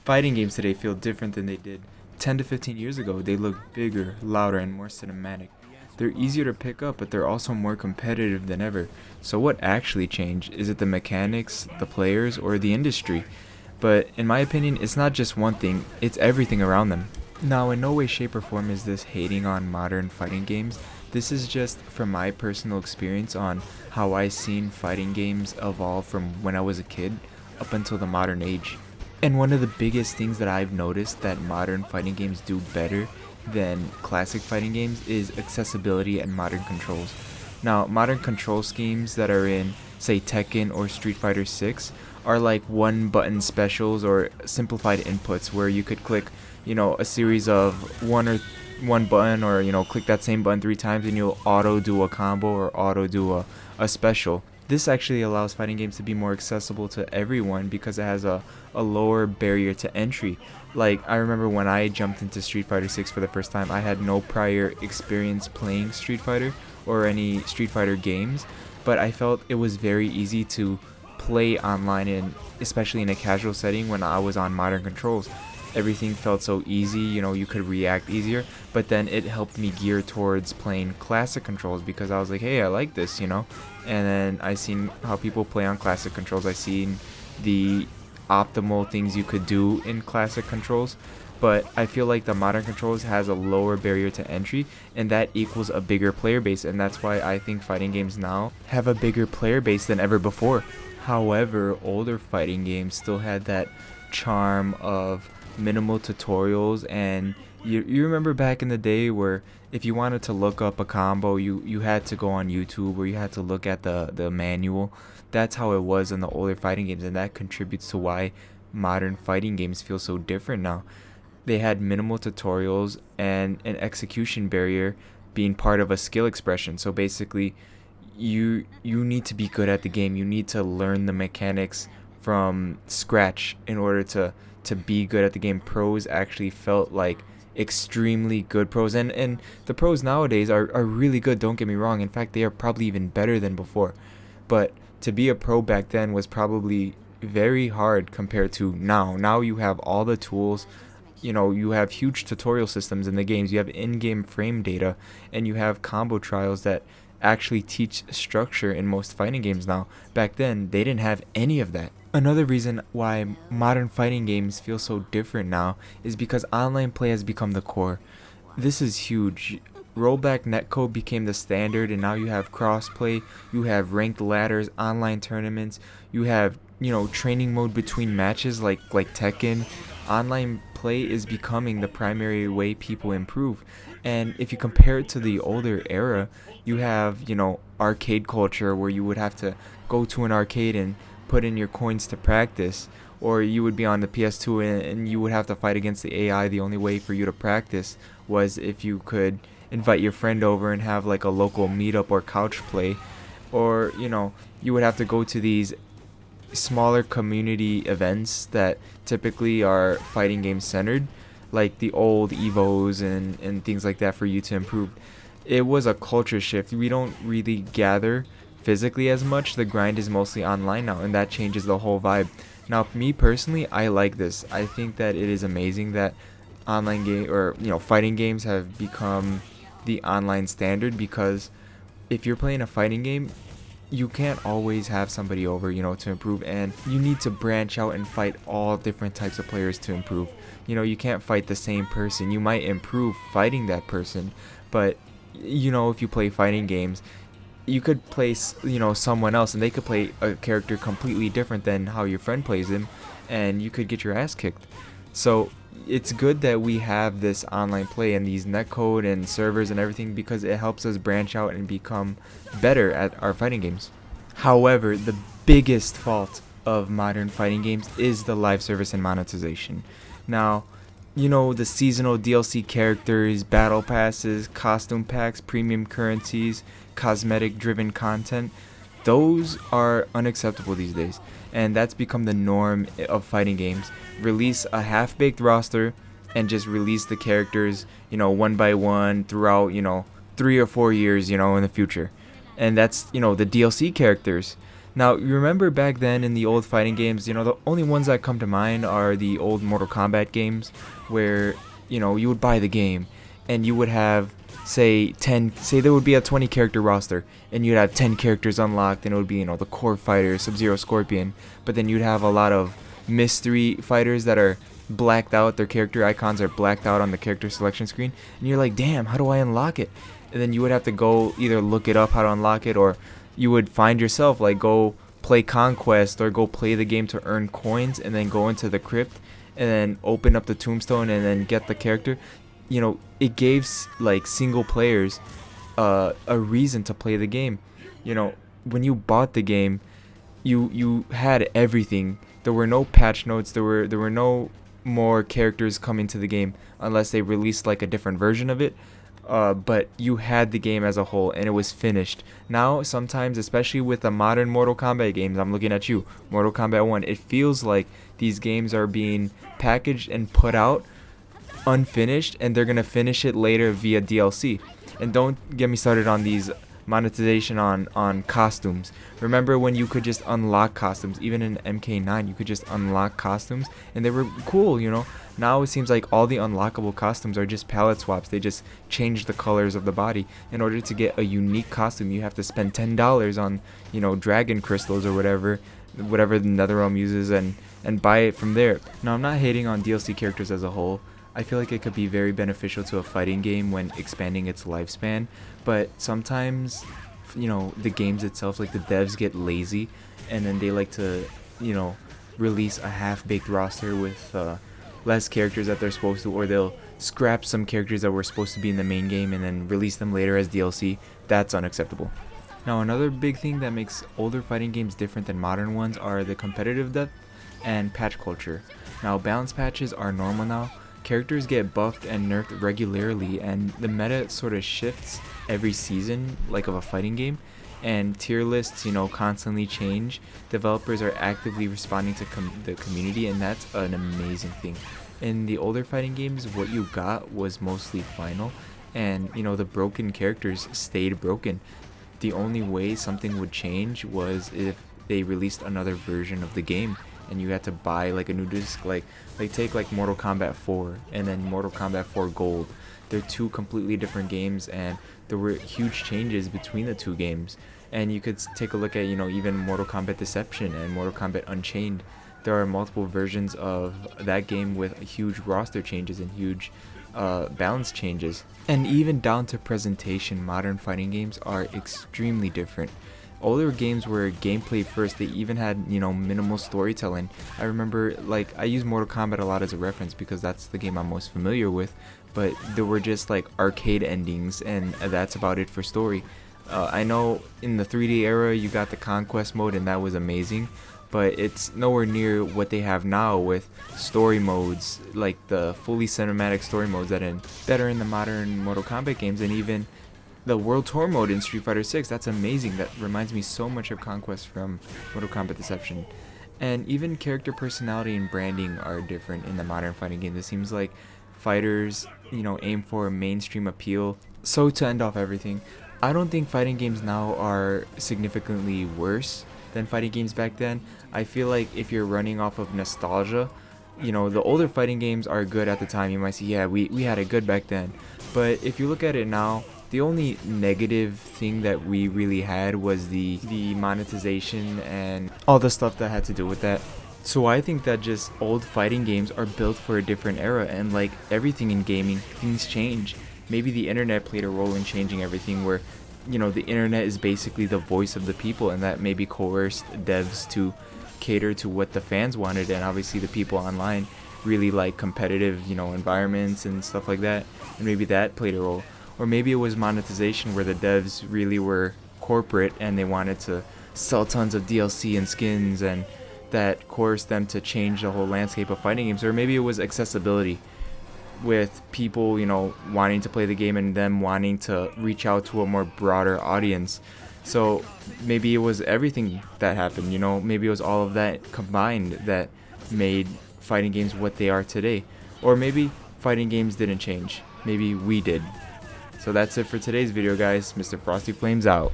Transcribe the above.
Fighting games today feel different than they did 10 to 15 years ago. They look bigger, louder, and more cinematic. They're easier to pick up, but they're also more competitive than ever. So, what actually changed? Is it the mechanics, the players, or the industry? But in my opinion, it's not just one thing, it's everything around them. Now, in no way, shape, or form is this hating on modern fighting games. This is just from my personal experience on how I seen fighting games evolve from when I was a kid up until the modern age. And one of the biggest things that I've noticed that modern fighting games do better than classic fighting games is accessibility and modern controls. Now, modern control schemes that are in, say, Tekken or Street Fighter 6 are like one button specials or simplified inputs where you could click, a series of one button or, click that same button 3 times and you'll auto do a combo or auto do a special. This actually allows fighting games to be more accessible to everyone because it has a lower barrier to entry. Like, I remember when I jumped into Street Fighter 6 for the first time, I had no prior experience playing Street Fighter or any Street Fighter games, but I felt it was very easy to play online, and especially in a casual setting when I was on modern controls. Everything felt so easy, you could react easier, but then it helped me gear towards playing classic controls because I was like, hey, I like this, and then I seen how people play on classic controls. I seen the optimal things you could do in classic controls, but I feel like the modern controls has a lower barrier to entry, and that equals a bigger player base, and that's why I think fighting games now have a bigger player base than ever before. However, older fighting games still had that charm of minimal tutorials, and you remember back in the day where if you wanted to look up a combo, you had to go on YouTube or you had to look at the manual. That's how it was in the older fighting games, and that contributes to why modern fighting games feel so different now. They had minimal tutorials and an execution barrier being part of a skill expression. So basically, you need to be good at the game. You need to learn the mechanics from scratch in order to be good at the game. Pros actually felt like extremely good pros, and the pros nowadays are really good, don't get me wrong. In fact, they are probably even better than before. But to be a pro back then was probably very hard compared to now you have all the tools. You have huge tutorial systems in the games, you have in-game frame data, and you have combo trials that actually teach structure in most fighting games now. Back then, they didn't have any of that. Another reason why modern fighting games feel so different now is because online play has become the core. This is huge. Rollback netcode became the standard, and now you have crossplay, you have ranked ladders, online tournaments, you have, training mode between matches like Tekken. Online play is becoming the primary way people improve. And if you compare it to the older era, you have, arcade culture where you would have to go to an arcade and put in your coins to practice, or you would be on the PS2 and you would have to fight against the AI. The only way for you to practice was if you could invite your friend over and have like a local meetup or couch play, or you would have to go to these smaller community events that typically are fighting game centered, like the old Evos and things like that, for you to improve. It was a culture shift. We don't really gather physically as much. The grind is mostly online now, and that changes the whole vibe. Now, me personally, I like this. I think that it is amazing that online game or fighting games have become the online standard, because if you're playing a fighting game, you can't always have somebody over, to improve, and you need to branch out and fight all different types of players to improve. You can't fight the same person. You might improve fighting that person, but if you play fighting games, you could play, someone else, and they could play a character completely different than how your friend plays him, and you could get your ass kicked. So it's good that we have this online play and these netcode and servers and everything, because it helps us branch out and become better at our fighting games. However, the biggest fault of modern fighting games is the live service and monetization. Now, the seasonal DLC characters, battle passes, costume packs, premium currencies, cosmetic driven content, those are unacceptable these days, and that's become the norm of fighting games. Release a half-baked roster and just release the characters, one by one throughout, 3 or 4 years, in the future. And that's, the DLC characters. Now, you remember back then in the old fighting games, the only ones that come to mind are the old Mortal Kombat games where, you would buy the game and you would have, say there would be a 20 character roster and you'd have 10 characters unlocked, and it would be, the core fighter, Sub-Zero, Scorpion, but then you'd have a lot of mystery fighters that are blacked out. Their character icons are blacked out on the character selection screen, and you're like, damn, how do I unlock it? And then you would have to go either look it up how to unlock it, or you would find yourself like go play Conquest or go play the game to earn coins, and then go into the crypt and then open up the tombstone and then get the character. It gave like single players a reason to play the game. When you bought the game, you had everything. There were no patch notes. There were no more characters coming to the game unless they released like a different version of it. But you had the game as a whole, and it was finished. Now, sometimes, especially with the modern Mortal Kombat games, I'm looking at you, Mortal Kombat 1, it feels like these games are being packaged and put out unfinished, and they're going to finish it later via DLC. And don't get me started on these monetization on costumes. Remember when you could just unlock costumes? Even in MK9, you could just unlock costumes, and they were cool, Now it seems like all the unlockable costumes are just palette swaps. They just change the colors of the body. In order to get a unique costume, you have to spend $10 on, dragon crystals or whatever the NetherRealm uses, and buy it from there. Now, I'm not hating on DLC characters as a whole. I feel like it could be very beneficial to a fighting game when expanding its lifespan, but sometimes, the games itself, like the devs get lazy, and then they like to, release a half-baked roster with less characters that they're supposed to, or they'll scrap some characters that were supposed to be in the main game and then release them later as DLC. That's unacceptable. Now, another big thing that makes older fighting games different than modern ones are the competitive depth and patch culture. Now, balance patches are normal now. Characters get buffed and nerfed regularly, and the meta sort of shifts every season, like of a fighting game, and tier lists, constantly change. Developers are actively responding to the community, and that's an amazing thing. In the older fighting games, what you got was mostly final, and, the broken characters stayed broken. The only way something would change was if they released another version of the game, and you had to buy like a new disc, like take like Mortal Kombat 4 and then Mortal Kombat 4 Gold. They're two completely different games, and there were huge changes between the two games. And you could take a look at, even Mortal Kombat Deception and Mortal Kombat Unchained. There are multiple versions of that game with huge roster changes and huge balance changes. And even down to presentation, modern fighting games are extremely different. Older games were gameplay first. They even had, minimal storytelling. I remember, I use Mortal Kombat a lot as a reference because that's the game I'm most familiar with, but there were just arcade endings, and that's about it for story. I know in the 3D era you got the Conquest mode, and that was amazing, but it's nowhere near what they have now with story modes, like the fully cinematic story modes that are in the modern Mortal Kombat games, and even the World Tour mode in Street Fighter 6. That's amazing. That reminds me so much of Conquest from Mortal Kombat Deception. And even character personality and branding are different in the modern fighting games. It seems like fighters, aim for mainstream appeal. So to end off everything, I don't think fighting games now are significantly worse than fighting games back then. I feel like if you're running off of nostalgia, the older fighting games are good at the time. You might say, yeah, we had it good back then. But if you look at it now, the only negative thing that we really had was the monetization and all the stuff that had to do with that. So I think that just old fighting games are built for a different era, and like everything in gaming, things change. Maybe the internet played a role in changing everything, where the internet is basically the voice of the people, and that maybe coerced devs to cater to what the fans wanted, and obviously the people online really like competitive environments and stuff like that, and maybe that played a role. Or maybe it was monetization, where the devs really were corporate and they wanted to sell tons of DLC and skins, and that coerced them to change the whole landscape of fighting games. Or maybe it was accessibility, with people wanting to play the game and them wanting to reach out to a more broader audience. So maybe it was everything that happened, maybe it was all of that combined that made fighting games what they are today. Or maybe fighting games didn't change, maybe we did. So that's it for today's video, guys. Mr. Frosty Flames out.